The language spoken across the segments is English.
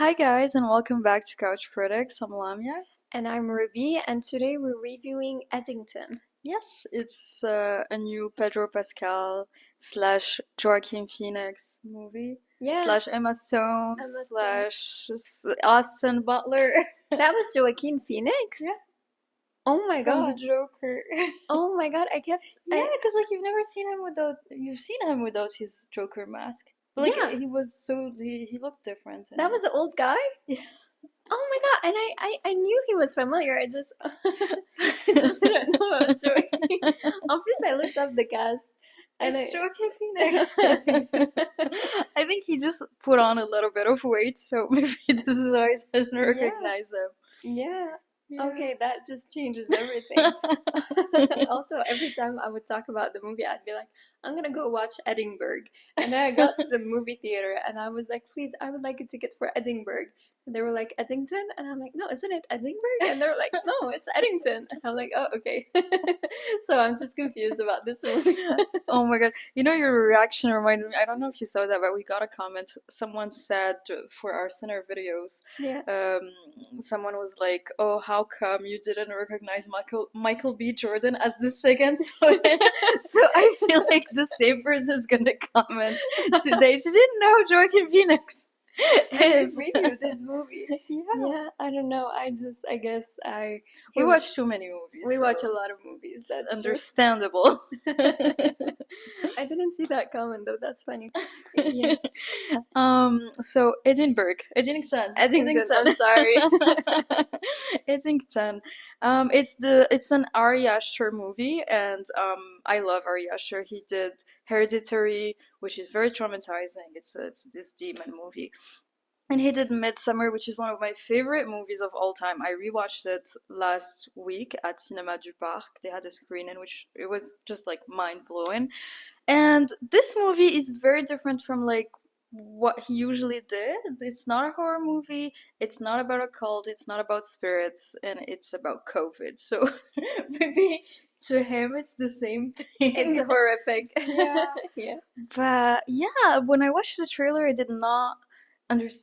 Hi guys, and welcome back to Couch Critics. I'm Lamia. And I'm Ruby, and today we're reviewing Eddington. Yes, it's a new Pedro Pascal slash Joaquin Phoenix movie Yeah, slash Emma Stone Emma Stone. slash Austin Butler That was Joaquin Phoenix? Yeah. Oh my from the god. Joker. Oh my god, Yeah, because like you've seen him without his Joker mask. But like Yeah. he looked different. That was the old guy? Yeah. Oh my god, and I knew he was familiar. I just didn't know it was Joaquin. Obviously, I looked up the cast. And It's Joaquin Phoenix. I think he just put on a little bit of weight, so maybe this is why I didn't recognize him. Yeah. Yeah. Okay, that just changes everything. Also, every time I would talk about the movie, I'd be like, I'm gonna go watch Edinburgh. And then I got to the movie theater and I was like, please, I would like a ticket for Edinburgh. And they were like, Eddington? And I'm like, no, isn't it Edinburgh? And they were like, no, it's Eddington. And I'm like, oh, okay. So I'm just confused about this movie. Oh my god. You know, your reaction reminded me, I don't know if you saw that, but we got a comment. Someone said for our center videos, Yeah. someone was like, oh, how come you didn't recognize Michael B. Jordan as the second twin? So I feel like the same person is gonna comment today. She didn't know Joaquin Phoenix is. We reviewed this movie. Yeah. I don't know. I guess We watch too many movies. We so watch a lot of movies. That's That's understandable. I didn't see that comment though. That's funny. Yeah. So Eddington. Eddington. I'm sorry. Eddington. It's an Ari Aster movie, and I love Ari Aster. He did Hereditary, which is very traumatizing. It's this demon movie. And he did Midsummer, which is one of my favorite movies of all time. I rewatched it last week at Cinéma du Parc. They had a screen in which it was just like mind blowing. And this movie is very different from like what he usually did. It's not a horror movie. It's not about a cult. It's not about spirits, and it's about COVID. So maybe to him it's the same thing. It's horrific. Yeah. Yeah. But yeah, when I watched the trailer, I did not understand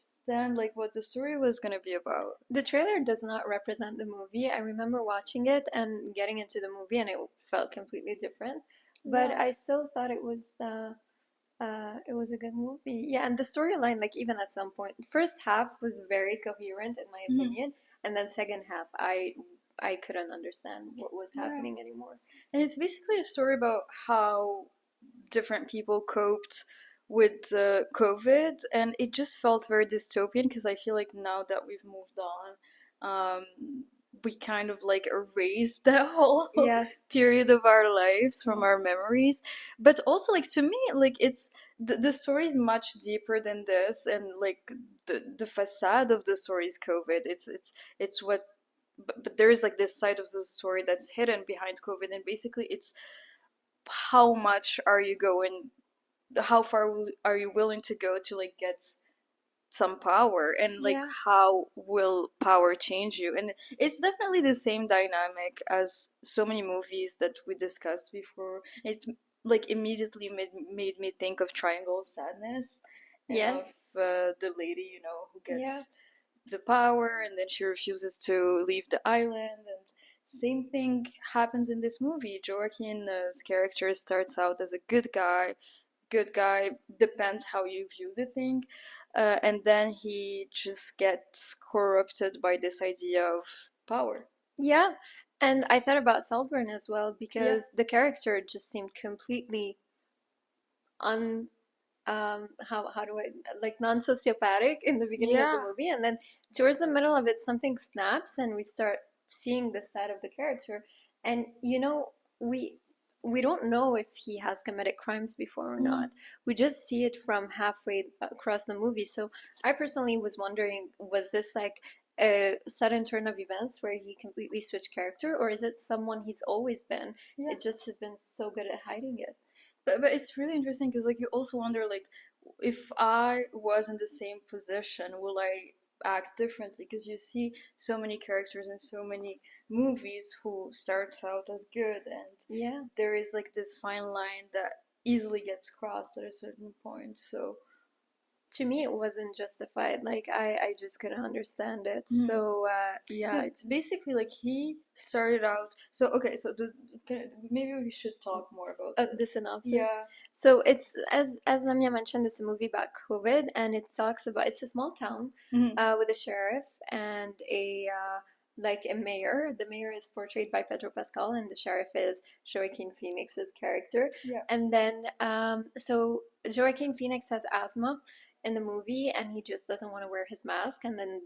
like what the story was gonna be about. The trailer does not represent the movie. I remember watching it and getting into the movie, and it felt completely different. But Yeah. I still thought it was a good movie. Yeah, and the storyline, like even at some point, first half was very coherent in my opinion, and then second half, I couldn't understand what was happening anymore. And it's basically a story about how different people coped with COVID, and it just felt very dystopian because I feel like now that we've moved on, we kind of like erased that whole period of our lives from our memories. But also, like to me, like it's the story is much deeper than this, and like the facade of the story is COVID. It's what. But there is like this side of the story that's hidden behind COVID, and basically it's how much are you going, how far are you willing to go to like get some power, and like how will power change you. And it's definitely the same dynamic as so many movies that we discussed before. It like immediately made me think of Triangle of Sadness, of the lady, you know, who gets the power and then she refuses to leave the island. And same thing happens in this movie. Joaquin's character starts out as a good guy. Good guy depends how you view the thing, and then he just gets corrupted by this idea of power. Yeah, and I thought about Saltburn as well because the character just seemed completely how do I like non-sociopathic in the beginning of the movie, and then towards the middle of it something snaps and we start seeing the side of the character. And you know, we don't know if he has committed crimes before or not. We just see it from halfway across the movie. So I personally was wondering, was this like a sudden turn of events where he completely switched character, or is it someone he's always been? It just has been so good at hiding it. But it's really interesting because like you also wonder, like, if I was in the same position, will I act differently? Because you see so many characters in so many movies who starts out as good, and there is like this fine line that easily gets crossed at a certain point. So to me it wasn't justified. Like I just couldn't understand it. Mhm. So Yeah, because it's basically like he started out. So okay, so maybe we should talk more about it. the synopsis. Yeah. So it's as Namia mentioned, it's a movie about COVID, and it talks about it's a small town Mhm. with a sheriff and a like a mayor. The mayor is portrayed by Pedro Pascal, and the sheriff is Joaquin Phoenix's character. Yeah. And then so Joaquin Phoenix has asthma in the movie, and he just doesn't want to wear his mask. And then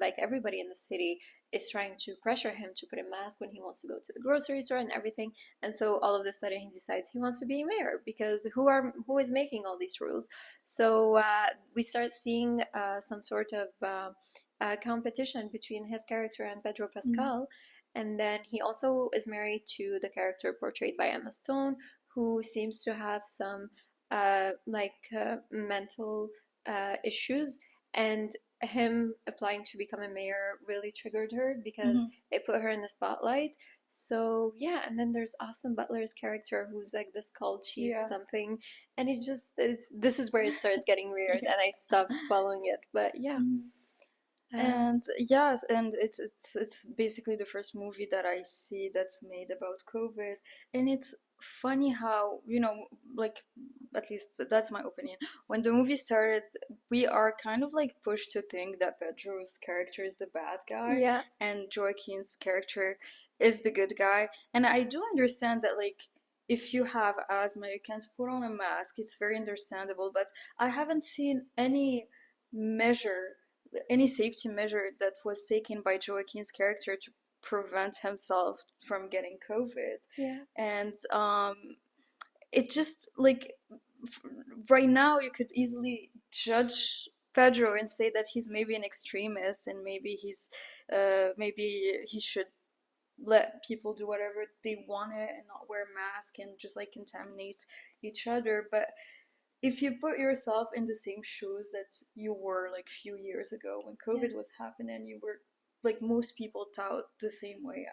like everybody in the city is trying to pressure him to put a mask when he wants to go to the grocery store and everything. And so all of a sudden he decides he wants to be mayor because who is making all these rules? So we start seeing some sort of competition between his character and Pedro Mhm. Pascal. And then he also is married to the character portrayed by Emma Stone, who seems to have some mental issues. And him applying to become a mayor really triggered her because Mhm. it put her in the spotlight. So yeah, and then there's Austin Butler's character who's like this cult chief Yeah. something, and it's this is where it starts getting weird, Yeah. and I stopped following it. But yeah, Mhm. um, And yes, and it's basically the first movie that I see that's made about COVID, and it's funny how, like, at least that's my opinion. When the movie started, we are kind of like pushed to think that Pedro's character is the bad guy yeah, and Joaquin's character is the good guy. And I do understand that, like, if you have asthma, you can't put on a mask. It's very understandable, but I haven't seen measure any safety measure that was taken by Joaquin's character to prevent himself from getting COVID. yeah, And it just like right now you could easily judge Pedro and say that he's maybe an extremist and maybe he should let people do whatever they wanted and not wear a mask and just like contaminate each other. But if you put yourself in the same shoes that you were like few years ago when yeah, COVID was happening, you were like most people thought the same way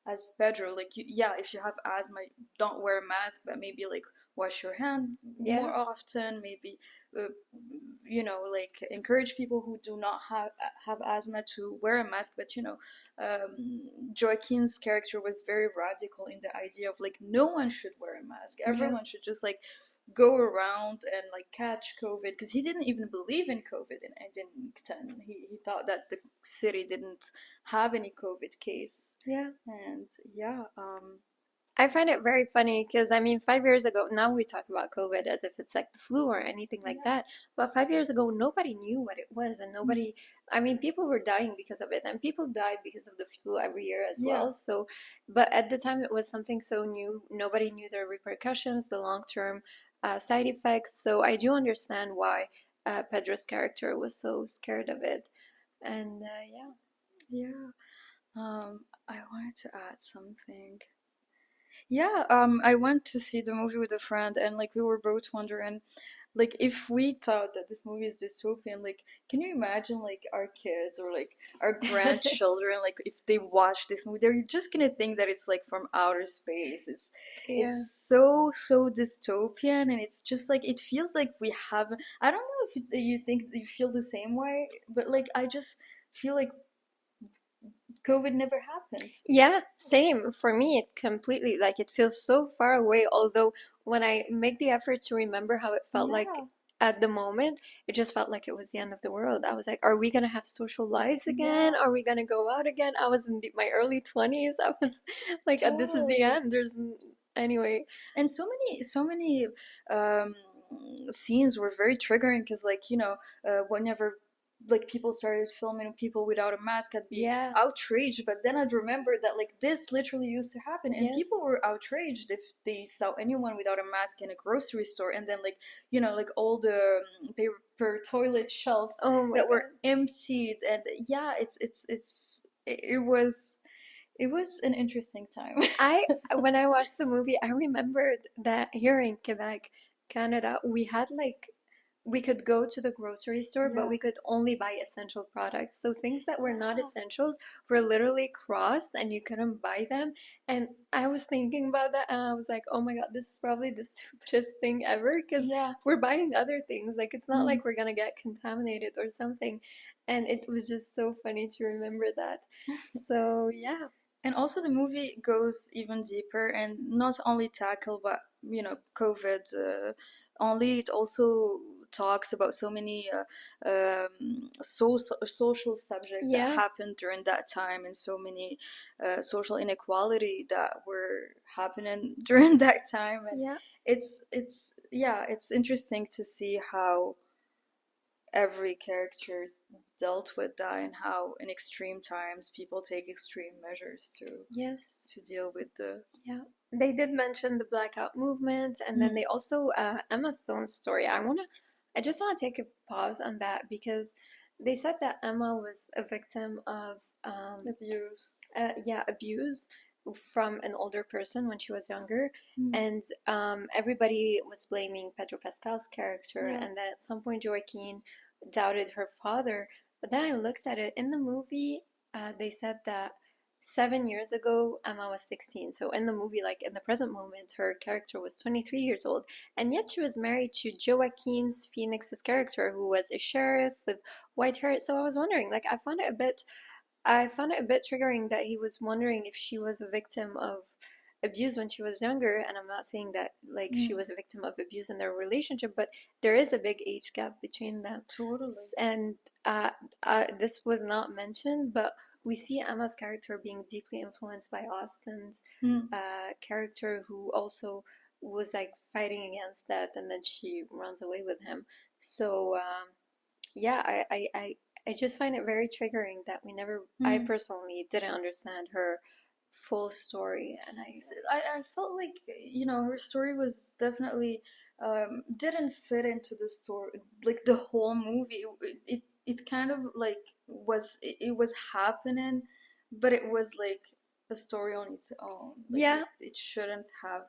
as Pedro. Like yeah, if you have asthma, don't wear a mask, but maybe like wash your hand yeah, more often. Maybe uh, like encourage people who do not have asthma to wear a mask. But Joaquin's character was very radical in the idea of like no one should wear a mask. yeah, Everyone should just like go around and like catch COVID because he didn't even believe in COVID in Eddington. He thought that the city didn't have any COVID case. yeah. And yeah, I find it very funny because I mean, 5 years ago, now we talk about COVID as if it's like the flu or anything like yeah, that. But 5 years ago, nobody knew what it was, and mhm, nobody, I mean, people were dying because of it, and people died because of the flu every year as yeah, well. So, but at the time, it was something so new. Nobody knew the repercussions, the long-term side effects. So I do understand why Pedro's character was so scared of it. And yeah. yeah. I wanted to add something. Yeah, I went to see the movie with a friend, and like we were both wondering, like if we thought that this movie is dystopian, like can you imagine like our kids or like our grandchildren, like if they watch this movie, they're just gonna think that it's like from outer space. It's Yeah. so dystopian, and it's just like it feels like we haven't. I don't know if you think you feel the same way, but like I just feel like COVID never happened. Yeah, same. For me, it completely like it feels so far away. Although when I make the effort to remember how it felt like Yeah, at the moment, it just felt like it was the end of the world. I was like, are we gonna have social lives again? yeah, Are we gonna go out again? I was in my early 20s. I was like, this is the totally. end. Anyway. And so many um scenes were very triggering because like whenever like people started filming people without a mask, I'd be Yeah. outraged, but then I'd remember that like this literally used to happen and Yes. people were outraged if they saw anyone without a mask in a grocery store, and then like like all the paper toilet shelves Oh my that were God. emptied. And yeah, it was an interesting time. I when I watched the movie, I remembered that here in Quebec, Canada, we had like we could go to the grocery store, but Yeah. we could only buy essential products. So things that were not Yeah. essentials were literally crossed and you couldn't buy them. And I was thinking about that and I was like, oh my God, this is probably the stupidest thing ever because Yeah. we're buying other things. Like it's not Mm. like we're gonna get contaminated or something. And it was just so funny to remember that. So yeah. And also the movie goes even deeper and not only tackle but COVID only, it also talks about so many social subjects that Yeah. happened during that time, and so many social inequality that were happening during that time. And Yeah. it's yeah, it's interesting to see how every character dealt with that, and how in extreme times people take extreme measures Yes. to deal with the. Yeah, they did mention the blackout movement, and then Mhm. they also Emma Stone's story. I just want to take a pause on that because they said that Emma was a victim of Abuse. yeah, abuse from an older person when she was younger, Mm. and everybody was blaming Pedro Pascal's character, Yeah. and then at some point Joaquin doubted her father. But then I looked at it in the movie. They said that 7 years ago Emma was 16. So in the movie, like in the present moment, her character was 23 years old, and yet she was married to Joaquin's Phoenix's character, who was a sheriff with white hair. So I was wondering, like, I found it a bit triggering that he was wondering if she was a victim of abuse when she was younger. And I'm not saying that like she Mm. was a victim of abuse in their relationship, but there is a big age gap between them. Totally. And this was not mentioned, but we see Emma's character being deeply influenced by Austen's Mm. character, who also was like fighting against that, and then she runs away with him. So yeah, I just find it very triggering that I Mm. personally didn't understand her full story, and I felt like her story was definitely didn't fit into the story, like the whole movie. It kind of like it was happening, but it was like a story on its own. Like yeah, it shouldn't have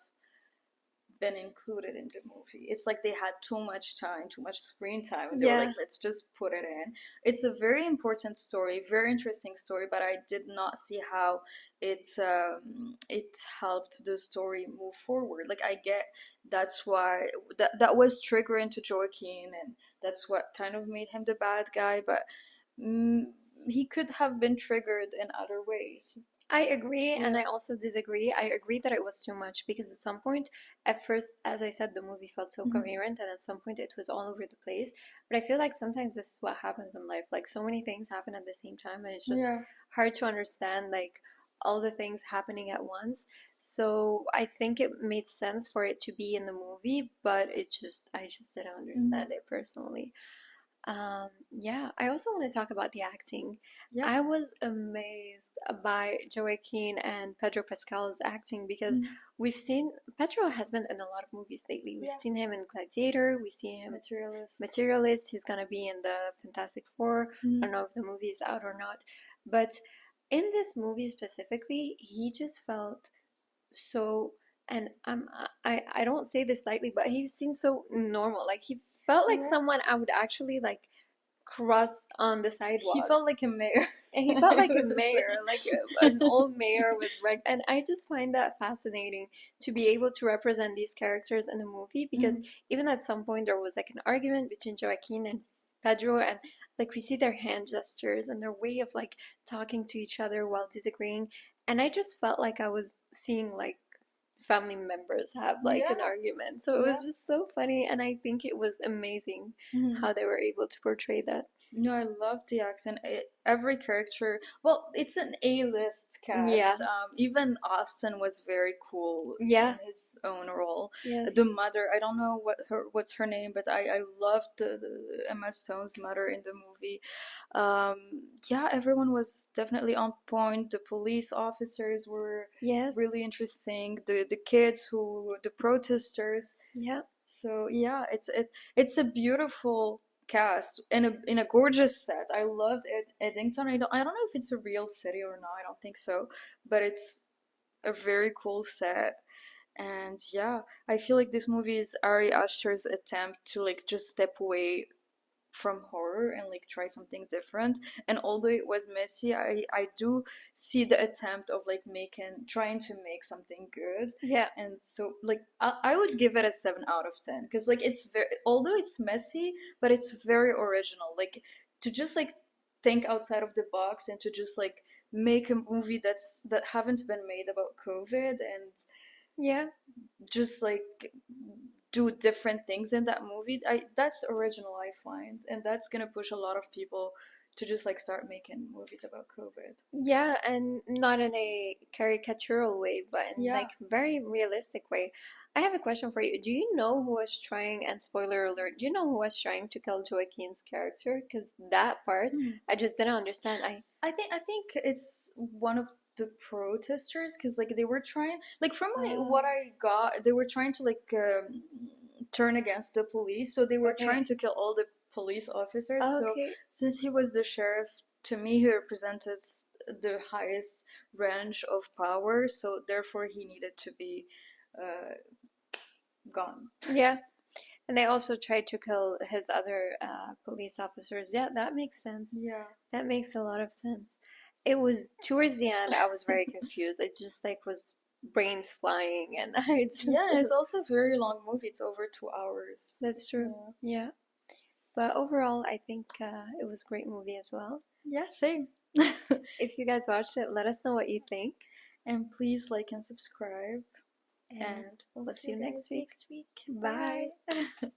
been included in the movie. It's like they had too much time, too much screen time, and they were like, yeah, let's just put it in. It's a very important story, very interesting story, but I did not see how it helped the story move forward. Like I get that's why that was triggering to Joaquin, and that's what kind of made him the bad guy, but mm, he could have been triggered in other ways. I agree, and Yeah. I also disagree. I agree that it was too much because at some point, at first, as I said, the movie felt so Mhm. coherent, and at some point, it was all over the place. But I feel like sometimes this is what happens in life. Like, so many things happen at the same time, and it's just Yeah. hard to understand, like, all the things happening at once. So I think it made sense for it to be in the movie, but I just didn't Mhm. understand it personally. Yeah, I also want to talk about the acting. Yeah. I was amazed by Joaquin and Pedro Pascal's acting because Mhm. we've seen Pedro has been in a lot of movies lately. We've Yeah. seen him in Gladiator, we see him Materialist. Materialist, he's gonna be in the Fantastic Four. I Mm. don't know if the movie is out or not, but in this movie specifically, he just felt so, and I don't say this lightly, but he seemed so normal. Like he felt like Yeah. someone I would actually like cross on the He sidewalk. felt like a mayor. And he felt like a mayor, like an old mayor with and I just find that fascinating to be able to represent these characters in the movie because Mm. even at some point there was like an argument between Joaquin and Pedro, and like we see their hand gestures and their way of like talking to each other while disagreeing, and I just felt like I was seeing like family members have like Yeah. an argument. So it Yeah. was just so funny, and I think it was amazing Mhm. how they were able to portray that. No, I love the accent. Every character, well, it's an A-list Yeah. cast. Even Austin was very cool Yeah. in his own role. The Yes. mother, I don't know what's her name, but I loved the Emma Stone's mother in the movie. Yeah, everyone was definitely on point. The police officers were Yes. really interesting. The kids the protesters. Yeah. So yeah, it's a beautiful cast in a gorgeous set. I loved Eddington. I don't know if it's a real city or not. I don't think so, but it's a very cool set. And yeah, I feel like this movie is Ari Aster's attempt to like just step away from horror and like try something different. And although it was messy, I do see the attempt of like making trying to make something good. Yeah. And so like I would give it a 7 out of 10 because like it's very, although it's messy, but it's very original, like to just like think outside of the box and to just like make a movie that haven't been made about COVID and Yeah. just like do different things in that movie. That's original, I find, and that's gonna push a lot of people to just like start making movies about COVID. Yeah, and not in a caricatural way, but in Yeah. like very realistic way. I have a question for you. Do you know who was trying, and spoiler alert, do you know who was trying to kill Joaquin's character? Because that part Hmm. I just didn't understand. I think it's one of the protesters because like they were trying like from Oh, what I got, they were trying to like turn against the police, so they were okay. trying to kill all the police officers. So Okay. since he was the sheriff, to me he represented the highest range of power, so therefore he needed to be uh, gone. Yeah. And they also tried to kill his other police officers. Yeah, that makes sense. Yeah. That makes a lot of sense. It was towards the end, I was very confused. It just like was brains flying, and I Yeah, just and it's also a very long movie. It's over 2 hours. that's true. Yeah. Yeah. But overall, I think it was a great movie as well. Yeah, same. If you guys watched it, let us know what you think, And please like and subscribe. and And we'll we'll see see you you guys next week. next week. Bye. Bye.